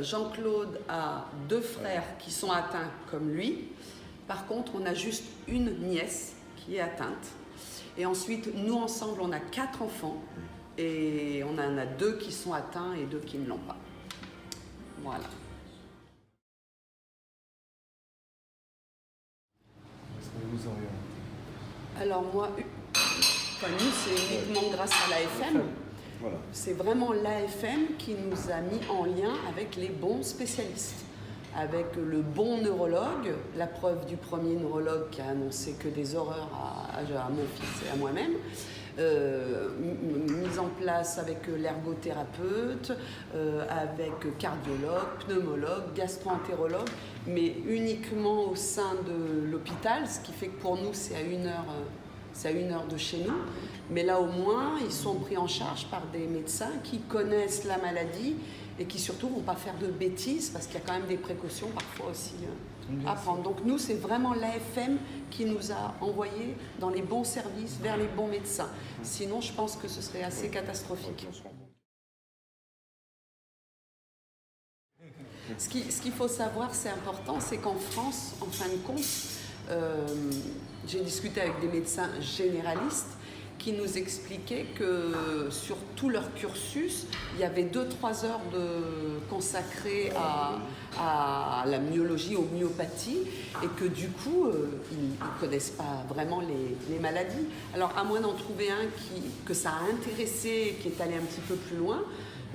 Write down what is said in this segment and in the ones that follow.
Jean-Claude a 2 frères qui sont atteints comme lui. Par contre, on a juste une nièce qui est atteinte. Et ensuite, nous ensemble, on a 4 enfants. Et on en a 2 qui sont atteints et 2 qui ne l'ont pas. Voilà. Est-ce que vous orientez? Alors moi, nous, c'est uniquement grâce à l'AFM. Voilà. C'est vraiment l'AFM qui nous a mis en lien avec les bons spécialistes, avec le bon neurologue, la preuve du premier neurologue qui a annoncé que des horreurs à mon fils et à moi-même, mise en place avec l'ergothérapeute, avec cardiologue, pneumologue, gastro-entérologue, mais uniquement au sein de l'hôpital, ce qui fait que pour nous c'est à 1 heure de chez nous. Mais là au moins, ils sont pris en charge par des médecins qui connaissent la maladie et qui surtout ne vont pas faire de bêtises parce qu'il y a quand même des précautions parfois aussi à prendre. Donc nous, c'est vraiment l'AFM qui nous a envoyés dans les bons services, vers les bons médecins. Sinon, je pense que ce serait assez catastrophique. Ce qu'il faut savoir, c'est important, c'est qu'en France, en fin de compte, j'ai discuté avec des médecins généralistes qui nous expliquaient que sur tout leur cursus, il y avait 2-3 heures consacrées à la myologie, aux myopathies, et que du coup, ils ne connaissent pas vraiment les maladies. Alors, à moins d'en trouver un que ça a intéressé, qui est allé un petit peu plus loin,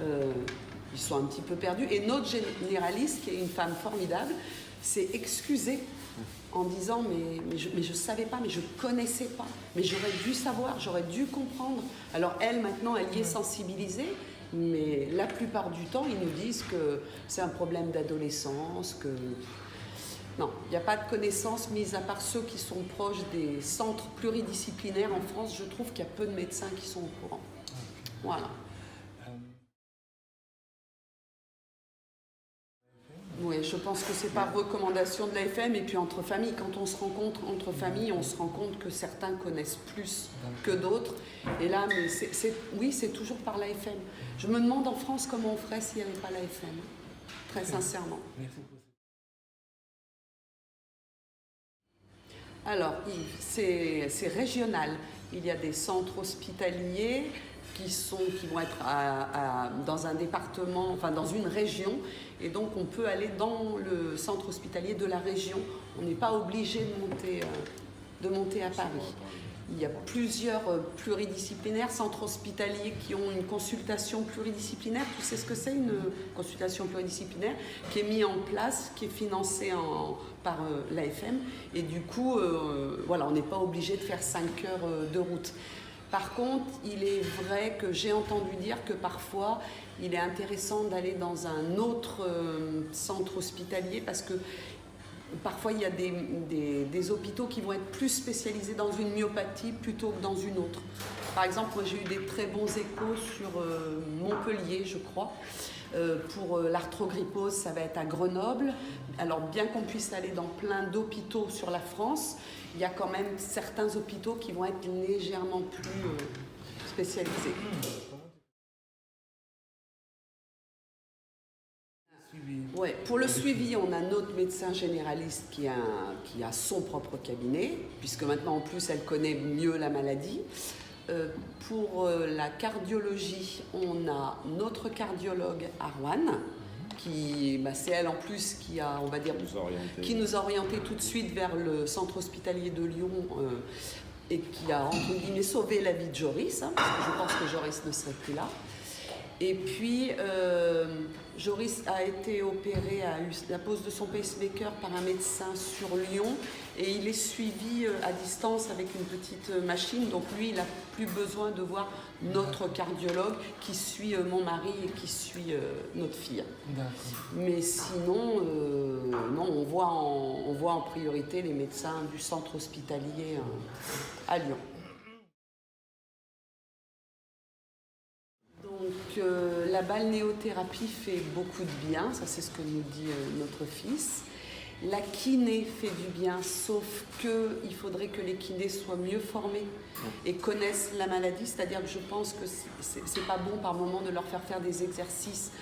ils sont un petit peu perdus. Et notre généraliste, qui est une femme formidable, s'est excusée en disant mais je savais pas, mais je connaissais pas, mais j'aurais dû savoir, j'aurais dû comprendre. Alors elle, maintenant, elle y est sensibilisée, mais la plupart du temps, ils nous disent que c'est un problème d'adolescence, que... Non, il n'y a pas de connaissances, mis à part ceux qui sont proches des centres pluridisciplinaires en France. Je trouve qu'il y a peu de médecins qui sont au courant. Voilà. Oui, je pense que c'est par recommandation de l'AFM et puis entre familles. Quand on se rencontre entre familles, on se rend compte que certains connaissent plus que d'autres. Et là, mais oui, c'est toujours par l'AFM. Je me demande en France comment on ferait s'il n'y avait pas l'AFM. Très sincèrement. Alors, Yves, c'est régional. Il y a des centres hospitaliers qui vont être dans un département, enfin dans une région, et donc on peut aller dans le centre hospitalier de la région. On n'est pas obligé de monter à Paris. Il y a plusieurs pluridisciplinaires, centres hospitaliers qui ont une consultation pluridisciplinaire. Tu sais ce que c'est une consultation pluridisciplinaire qui est mise en place, qui est financée par l'AFM, et du coup, voilà, on n'est pas obligé de faire 5 heures de route. Par contre, il est vrai que j'ai entendu dire que parfois, il est intéressant d'aller dans un autre centre hospitalier parce que parfois, il y a des hôpitaux qui vont être plus spécialisés dans une myopathie plutôt que dans une autre. Par exemple, moi, j'ai eu des très bons échos sur Montpellier, je crois. Pour l'arthrogrypose, ça va être à Grenoble. Alors, bien qu'on puisse aller dans plein d'hôpitaux sur la France, il y a quand même certains hôpitaux qui vont être légèrement plus spécialisés. Ouais, pour le suivi, on a notre médecin généraliste qui a son propre cabinet, puisque maintenant en plus elle connaît mieux la maladie. Pour la cardiologie, on a notre cardiologue à Rouen, c'est elle en plus qui a, on va dire, qui nous a orienté tout de suite vers le centre hospitalier de Lyon et qui a entre guillemets sauvé la vie de Joris, parce que je pense que Joris ne serait plus là. Et puis, Joris a été opéré, a eu la pose de son pacemaker par un médecin sur Lyon et il est suivi à distance avec une petite machine. Donc lui, il n'a plus besoin de voir notre cardiologue qui suit mon mari et qui suit notre fille. Mais sinon, non, on voit en priorité les médecins du centre hospitalier à Lyon. Donc la balnéothérapie fait beaucoup de bien, ça c'est ce que nous dit notre fils. La kiné fait du bien, sauf qu'il faudrait que les kinés soient mieux formés et connaissent la maladie, c'est-à-dire que je pense que c'est pas bon par moment de leur faire des exercices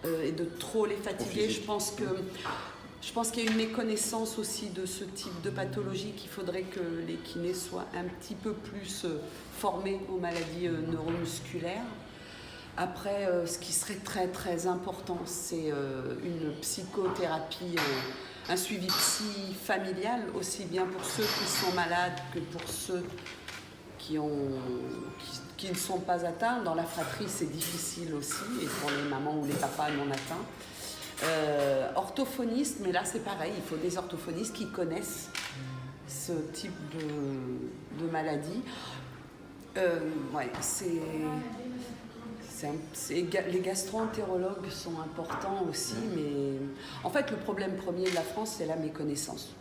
et de trop les fatiguer. Je pense qu'il y a une méconnaissance aussi de ce type de pathologie, qu'il faudrait que les kinés soient un petit peu plus formés aux maladies neuromusculaires. Après, ce qui serait très très important, c'est une psychothérapie, un suivi psy familial, aussi bien pour ceux qui sont malades que pour ceux qui ne sont pas atteints. Dans la fratrie, c'est difficile aussi, et pour les mamans ou les papas non atteints. Orthophoniste, mais là c'est pareil, il faut des orthophonistes qui connaissent ce type de maladie. Les gastro-entérologues sont importants aussi, mais en fait le problème premier de la France, c'est la méconnaissance.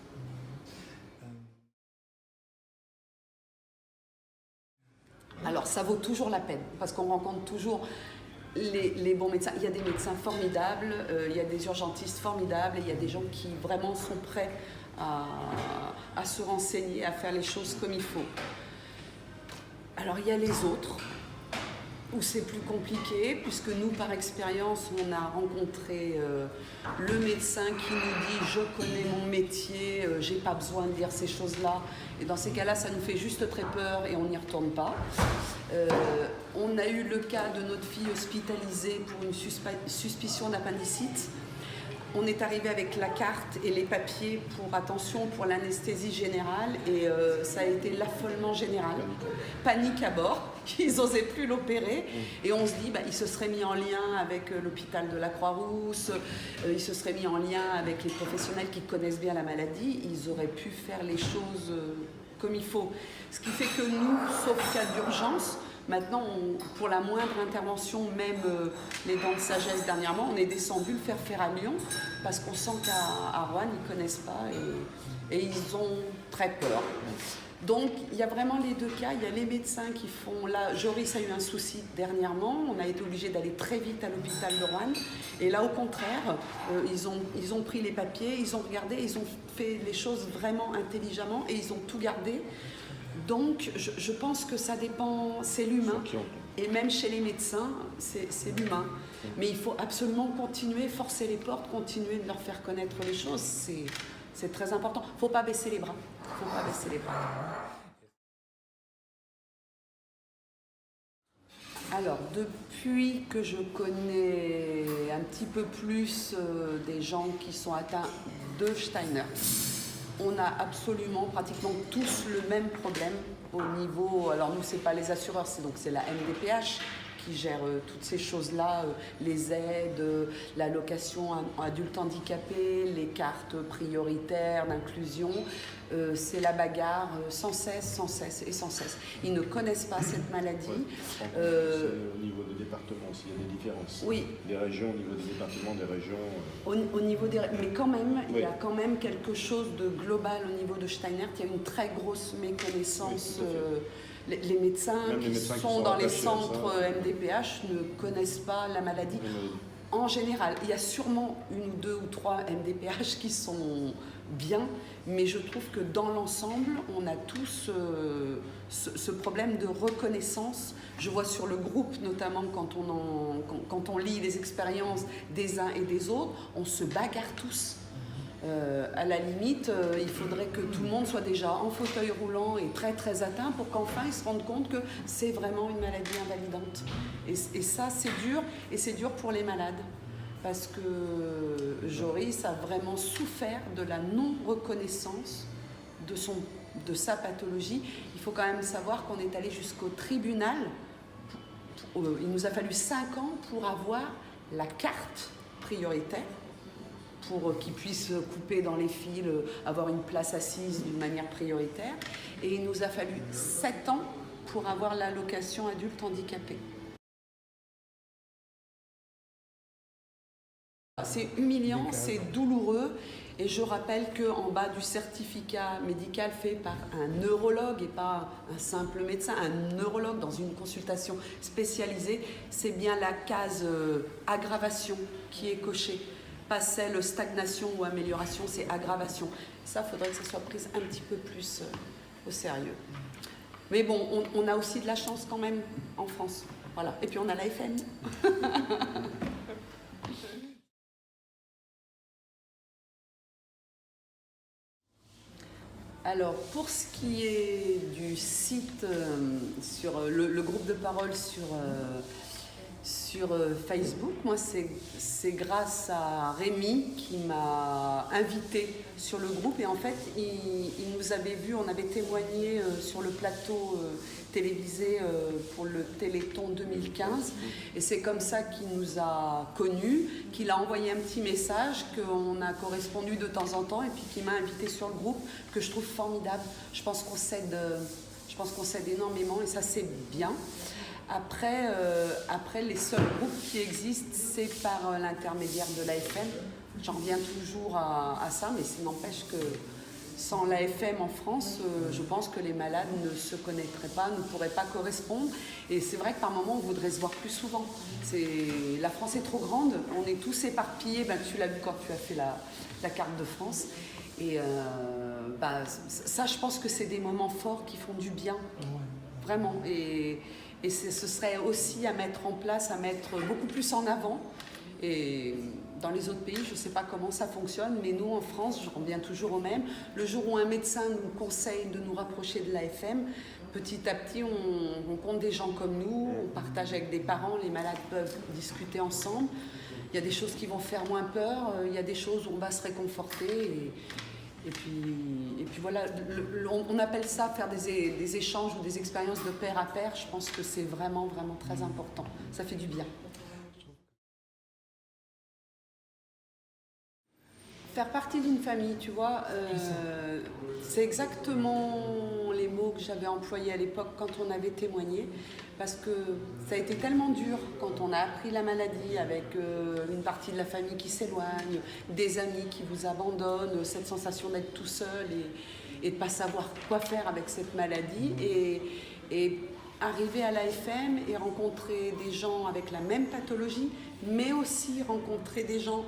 Alors ça vaut toujours la peine, parce qu'on rencontre toujours les bons médecins. Il y a des médecins formidables, il y a des urgentistes formidables, et il y a des gens qui vraiment sont prêts à se renseigner, à faire les choses comme il faut. Alors il y a les autres, où c'est plus compliqué, puisque nous, par expérience, on a rencontré le médecin qui nous dit « je connais mon métier, j'ai pas besoin de dire ces choses-là ». Et dans ces cas-là, ça nous fait juste très peur et on n'y retourne pas. On a eu le cas de notre fille hospitalisée pour une suspicion d'appendicite. On est arrivé avec la carte et les papiers pour l'anesthésie générale, et ça a été l'affolement général. Panique à bord, ils n'osaient plus l'opérer, et on se dit il se serait mis en lien avec l'hôpital de la Croix-Rousse, il se serait mis en lien avec les professionnels qui connaissent bien la maladie, ils auraient pu faire les choses comme il faut. Ce qui fait que nous, sauf cas d'urgence, maintenant, pour la moindre intervention, même les dents de sagesse dernièrement, on est descendu le faire à Lyon, parce qu'on sent qu'à Roanne, ils ne connaissent pas et ils ont très peur. Donc, il y a vraiment les deux cas. Il y a les médecins qui font... Là, Joris a eu un souci dernièrement. On a été obligé d'aller très vite à l'hôpital de Roanne. Et là, au contraire, ils ont pris les papiers, ils ont regardé, ils ont fait les choses vraiment intelligemment et ils ont tout gardé. Donc, je pense que ça dépend, c'est l'humain. Et même chez les médecins, c'est l'humain. Mais il faut absolument continuer, forcer les portes, continuer de leur faire connaître les choses. C'est très important. Il ne faut pas baisser les bras. Alors, depuis que je connais un petit peu plus des gens qui sont atteints de Steiner, on a absolument, pratiquement tous le même problème au niveau... Alors nous, c'est pas les assureurs, c'est la MDPH qui gère toutes ces choses-là, les aides, l'allocation adultes handicapés, les cartes prioritaires d'inclusion. C'est la bagarre sans cesse. Ils ne connaissent pas cette maladie. Au niveau des départements aussi, il y a des différences. Oui. Des régions, au niveau des départements, des régions... Au niveau des... Mais quand même, il y a quand même quelque chose de global au niveau de Steiner. Il y a une très grosse méconnaissance. Les médecins qui sont dans les centres MDPH ne connaissent pas la maladie. En général, il y a sûrement une ou deux ou trois MDPH qui sont bien, mais je trouve que dans l'ensemble, on a tous ce problème de reconnaissance. Je vois sur le groupe, notamment quand on lit les expériences des uns et des autres, on se bagarre tous. À la limite, il faudrait que tout le monde soit déjà en fauteuil roulant et très très atteint pour qu'enfin ils se rendent compte que c'est vraiment une maladie invalidante. Et ça, c'est dur, et c'est dur pour les malades. Parce que Joris a vraiment souffert de la non-reconnaissance de sa pathologie. Il faut quand même savoir qu'on est allé jusqu'au tribunal. Il nous a fallu 5 ans pour avoir la carte prioritaire, pour qu'ils puissent couper dans les fils, avoir une place assise d'une manière prioritaire. Et il nous a fallu 7 ans pour avoir l'allocation adulte handicapé. C'est humiliant, c'est douloureux, et je rappelle qu'en bas du certificat médical fait par un neurologue et pas un simple médecin, un neurologue dans une consultation spécialisée, c'est bien la case aggravation qui est cochée. Pas celle stagnation ou amélioration, c'est aggravation. Ça, il faudrait que ça soit pris un petit peu plus au sérieux. Mais bon, on a aussi de la chance quand même en France. Voilà. Et puis on a la FN. Alors, pour ce qui est du site, sur le groupe de parole sur Facebook, moi c'est grâce à Rémi qui m'a invité sur le groupe, et en fait il nous avait vu, on avait témoigné sur le plateau télévisé pour le Téléthon 2015, et c'est comme ça qu'il nous a connus, qu'il a envoyé un petit message, qu'on a correspondu de temps en temps, et puis qu'il m'a invité sur le groupe, que je trouve formidable. Je pense qu'on s'aide énormément, et ça c'est bien. Après, les seuls groupes qui existent, c'est par l'intermédiaire de l'AFM. J'en reviens toujours à ça, mais ça n'empêche que sans l'AFM en France, je pense que les malades ne se connaîtraient pas, ne pourraient pas correspondre. Et c'est vrai que par moments, on voudrait se voir plus souvent. La France est trop grande, on est tous éparpillés. Tu l'as vu quand tu as fait la carte de France. Et ça, je pense que c'est des moments forts qui font du bien, vraiment. Et ce serait aussi à mettre en place, à mettre beaucoup plus en avant. Et dans les autres pays, je ne sais pas comment ça fonctionne, mais nous en France, je reviens toujours au même. Le jour où un médecin nous conseille de nous rapprocher de l'AFM, petit à petit, on rencontre des gens comme nous, on partage avec des parents, les malades peuvent discuter ensemble. Il y a des choses qui vont faire moins peur, il y a des choses où on va se réconforter. Et puis voilà, on appelle ça faire des échanges ou des expériences de pair à pair. Je pense que c'est vraiment, vraiment très important. Ça fait du bien. Faire partie d'une famille, tu vois, c'est exactement les mots que j'avais employés à l'époque quand on avait témoigné, parce que ça a été tellement dur quand on a appris la maladie, avec une partie de la famille qui s'éloigne, des amis qui vous abandonnent, cette sensation d'être tout seul et de ne pas savoir quoi faire avec cette maladie, et arriver à l'AFM et rencontrer des gens avec la même pathologie, mais aussi rencontrer des gens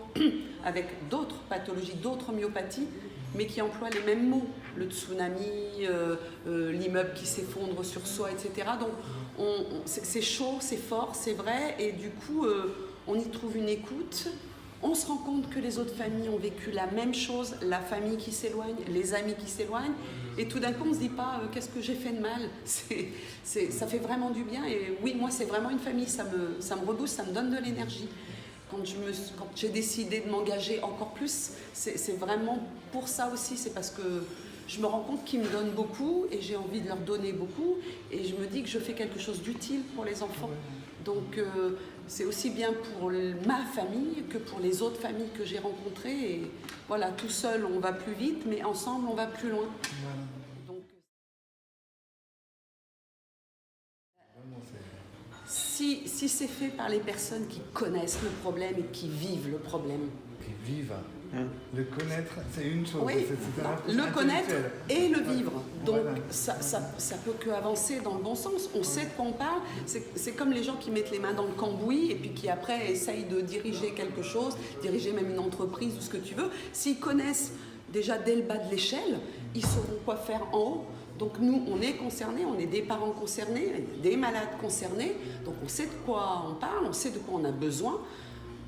avec d'autres pathologies, d'autres myopathies, mais qui emploient les mêmes mots, le tsunami, l'immeuble qui s'effondre sur soi, etc. Donc c'est chaud, c'est fort, c'est vrai, et du coup on y trouve une écoute. On se rend compte que les autres familles ont vécu la même chose, la famille qui s'éloigne, les amis qui s'éloignent, et tout d'un coup on ne se dit pas qu'est-ce que j'ai fait de mal. Ça fait vraiment du bien, et oui, moi c'est vraiment une famille, ça me rebooste, ça me donne de l'énergie. Quand j'ai décidé de m'engager encore plus, c'est vraiment pour ça aussi, c'est parce que je me rends compte qu'ils me donnent beaucoup et j'ai envie de leur donner beaucoup, et je me dis que je fais quelque chose d'utile pour les enfants. Donc c'est aussi bien pour ma famille que pour les autres familles que j'ai rencontrées. Et voilà, tout seul on va plus vite, mais ensemble on va plus loin. Donc, si c'est fait par les personnes qui connaissent le problème et qui vivent le problème. Qui vivent. Le connaître, c'est une chose. Oui, le connaître et le vivre. Donc ça peut qu'avancer dans le bon sens. On sait de quoi on parle. C'est comme les gens qui mettent les mains dans le cambouis et puis qui après essayent de diriger quelque chose, diriger même une entreprise ou ce que tu veux. S'ils connaissent déjà dès le bas de l'échelle, ils sauront quoi faire en haut. Donc nous, on est concernés, on est des parents concernés, des malades concernés. Donc on sait de quoi on parle, on sait de quoi on a besoin.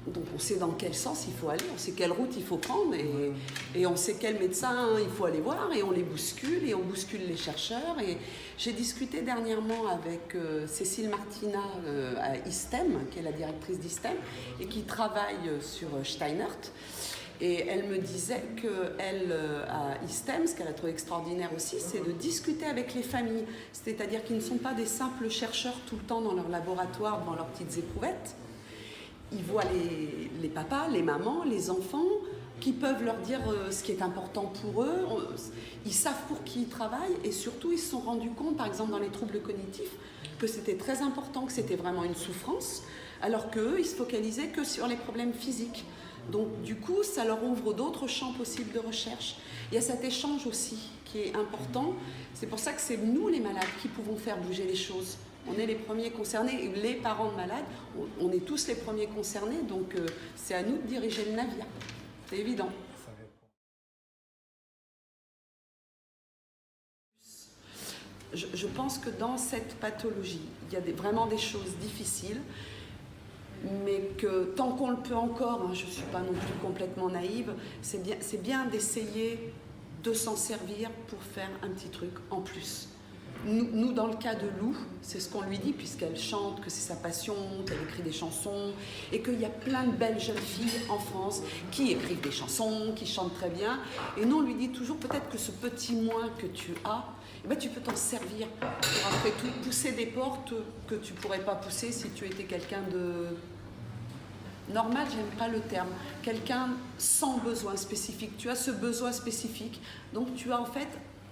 Donc on sait dans quel sens il faut aller, on sait quelle route il faut prendre, et on sait quel médecin il faut aller voir, et on les bouscule, et on bouscule les chercheurs. Et j'ai discuté dernièrement avec Cécile Martina à ISTEM, qui est la directrice d'ISTEM, et qui travaille sur Steinert. Et elle me disait qu'elle, à ISTEM, ce qu'elle a trouvé extraordinaire aussi, c'est de discuter avec les familles. C'est-à-dire qu'ils ne sont pas des simples chercheurs tout le temps dans leur laboratoire, devant leurs petites éprouvettes. Ils voient les papas, les mamans, les enfants, qui peuvent leur dire ce qui est important pour eux. Ils savent pour qui ils travaillent, et surtout ils se sont rendus compte, par exemple dans les troubles cognitifs, que c'était très important, que c'était vraiment une souffrance, alors qu'eux, ils se focalisaient que sur les problèmes physiques. Donc du coup, ça leur ouvre d'autres champs possibles de recherche. Il y a cet échange aussi qui est important. C'est pour ça que c'est nous, les malades, qui pouvons faire bouger les choses. On est les premiers concernés, et les parents de malades, on est tous les premiers concernés, donc c'est à nous de diriger le navire. C'est évident. Je pense que dans cette pathologie, il y a vraiment des choses difficiles, mais que tant qu'on le peut encore, je ne suis pas non plus complètement naïve, c'est bien d'essayer de s'en servir pour faire un petit truc en plus. Nous, dans le cas de Lou, c'est ce qu'on lui dit, puisqu'elle chante, que c'est sa passion, qu'elle écrit des chansons, et qu'il y a plein de belles jeunes filles en France qui écrivent des chansons, qui chantent très bien. Et nous, on lui dit toujours, peut-être que ce petit moins que tu as, eh ben, tu peux t'en servir pour, après tout, pousser des portes que tu ne pourrais pas pousser si tu étais quelqu'un de... normal, j'aime pas le terme, quelqu'un sans besoin spécifique. Tu as ce besoin spécifique, donc tu as en fait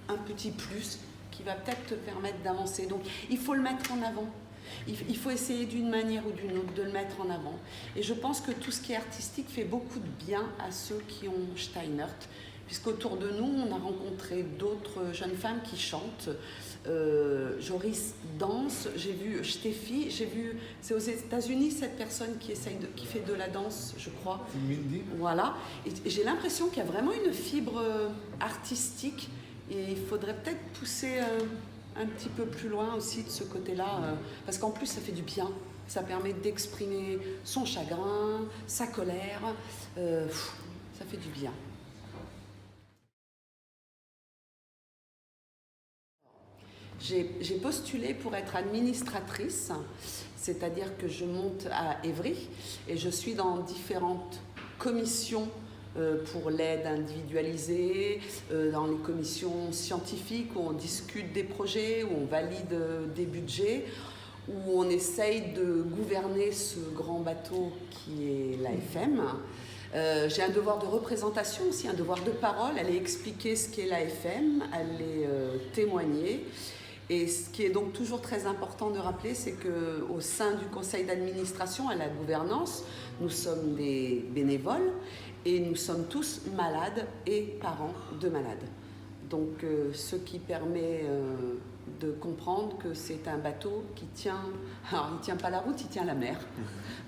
un petit plus qui va peut-être te permettre d'avancer. Donc il faut le mettre en avant. Il faut essayer d'une manière ou d'une autre de le mettre en avant. Et je pense que tout ce qui est artistique fait beaucoup de bien à ceux qui ont Steinert, puisqu'autour de nous, on a rencontré d'autres jeunes femmes qui chantent. Joris danse, j'ai vu Steffi, j'ai vu, c'est aux États-Unis cette personne qui fait de la danse, je crois. Mindy. Voilà, et j'ai l'impression qu'il y a vraiment une fibre artistique, et il faudrait peut-être pousser un petit peu plus loin aussi de ce côté-là, parce qu'en plus ça fait du bien, ça permet d'exprimer son chagrin, sa colère, ça fait du bien. J'ai postulé pour être administratrice, c'est-à-dire que je monte à Évry et je suis dans différentes commissions pour l'aide individualisée, dans les commissions scientifiques où on discute des projets, où on valide des budgets, où on essaye de gouverner ce grand bateau qui est l'AFM. J'ai un devoir de représentation aussi, un devoir de parole, aller expliquer ce qu'est l'AFM, aller témoigner. Et ce qui est donc toujours très important de rappeler, c'est qu'au sein du conseil d'administration, à la gouvernance, nous sommes des bénévoles et nous sommes tous malades et parents de malades. Donc ce qui permet de comprendre que c'est un bateau qui tient, alors il ne tient pas la route, il tient la mer,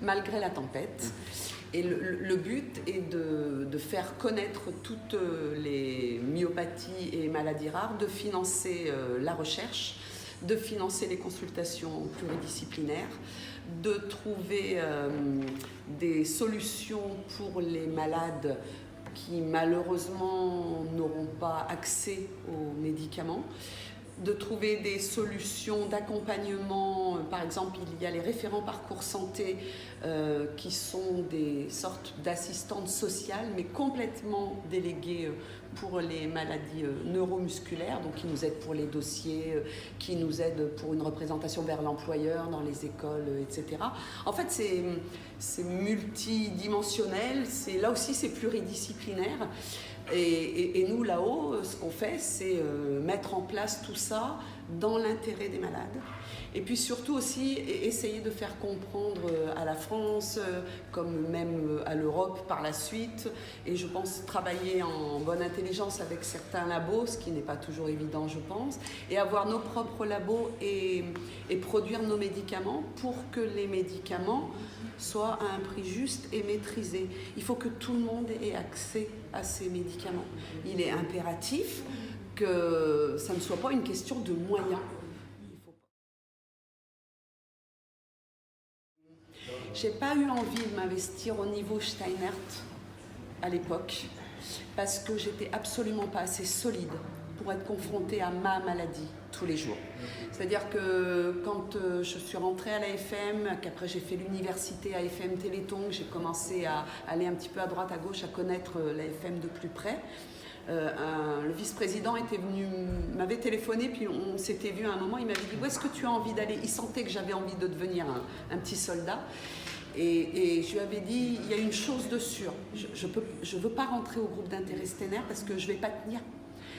malgré la tempête. Et le but est de faire connaître toutes les myopathies et maladies rares, de financer la recherche, de financer les consultations pluridisciplinaires, de trouver des solutions pour les malades qui malheureusement n'auront pas accès aux médicaments, de trouver des solutions d'accompagnement. Par exemple, il y a les référents parcours santé qui sont des sortes d'assistantes sociales, mais complètement déléguées pour les maladies neuromusculaires, donc qui nous aident pour les dossiers, qui nous aident pour une représentation vers l'employeur dans les écoles, etc. En fait, c'est multidimensionnel, là aussi c'est pluridisciplinaire. Et nous, là-haut, ce qu'on fait, c'est mettre en place tout ça dans l'intérêt des malades. Et puis surtout aussi, essayer de faire comprendre à la France, comme même à l'Europe par la suite. Et je pense travailler en bonne intelligence avec certains labos, ce qui n'est pas toujours évident, je pense. Et avoir nos propres labos et produire nos médicaments pour que les médicaments soient à un prix juste et maîtrisé. Il faut que tout le monde ait accès à ces médicaments. Il est impératif que ça ne soit pas une question de moyens. J'ai pas eu envie de m'investir au niveau Steinert à l'époque parce que j'étais absolument pas assez solide pour être confrontée à ma maladie tous les jours. C'est-à-dire que quand je suis rentrée à l'AFM, qu'après j'ai fait l'université AFM Téléthon, j'ai commencé à aller un petit peu à droite à gauche, à connaître l'AFM de plus près. Le vice-président m'avait téléphoné, puis on s'était vu à un moment, il m'avait dit « Où est-ce que tu as envie d'aller ?» Il sentait que j'avais envie de devenir un petit soldat. Et je lui avais dit « Il y a une chose de sûre, je ne veux pas rentrer au groupe d'intérêt Steiner parce que je ne vais pas tenir. »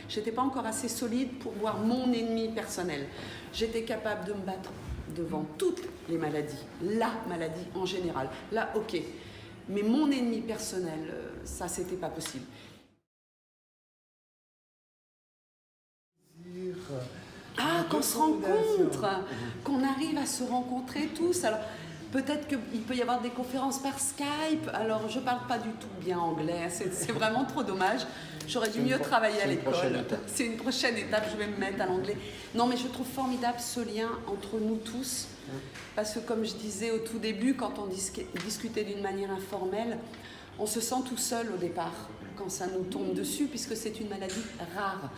Je n'étais pas encore assez solide pour voir mon ennemi personnel. J'étais capable de me battre devant toutes les maladies, la maladie en général. Là, ok. Mais mon ennemi personnel, ça, c'était pas possible. Ah, qu'on se rencontre, qu'on arrive à se rencontrer tous. Alors, peut-être qu'il peut y avoir des conférences par Skype. Alors, je ne parle pas du tout bien anglais, c'est vraiment trop dommage. J'aurais dû mieux travailler à l'école. C'est une prochaine étape, je vais me mettre à l'anglais. Non, mais je trouve formidable ce lien entre nous tous. Parce que, comme je disais au tout début, quand on discutait d'une manière informelle, on se sent tout seul au départ. quand ça nous tombe dessus, puisque c'est une maladie rare.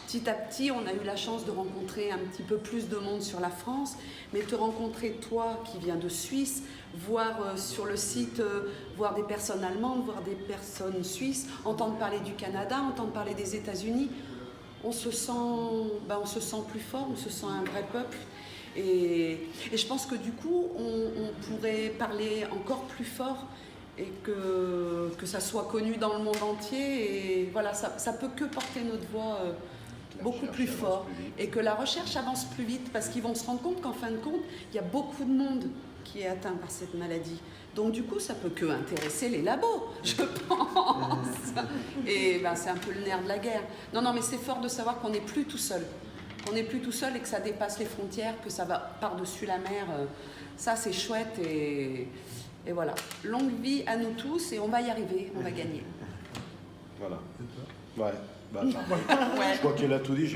Petit à petit, on a eu la chance de rencontrer un petit peu plus de monde sur la France, mais te rencontrer, toi, qui viens de Suisse, voir sur le site, voir des personnes allemandes, voir des personnes suisses, entendre parler du Canada, entendre parler des États-Unis, on se sent plus fort, on se sent un vrai peuple. Et je pense que du coup, on pourrait parler encore plus fort et que ça soit connu dans le monde entier. Et voilà, ça peut que porter notre voix beaucoup plus fort. Et que la recherche avance plus vite parce qu'ils vont se rendre compte qu'en fin de compte, il y a beaucoup de monde qui est atteint par cette maladie. Donc du coup, ça peut que intéresser les labos, je pense. Et ben, c'est un peu le nerf de la guerre. Non, mais c'est fort de savoir qu'on n'est plus tout seul. Qu'on n'est plus tout seul et que ça dépasse les frontières, que ça va par-dessus la mer. Ça, c'est chouette et voilà. Longue vie à nous tous et on va y arriver, on va gagner. Voilà. Ouais. Bah, ouais. Je crois qu'elle a tout dit.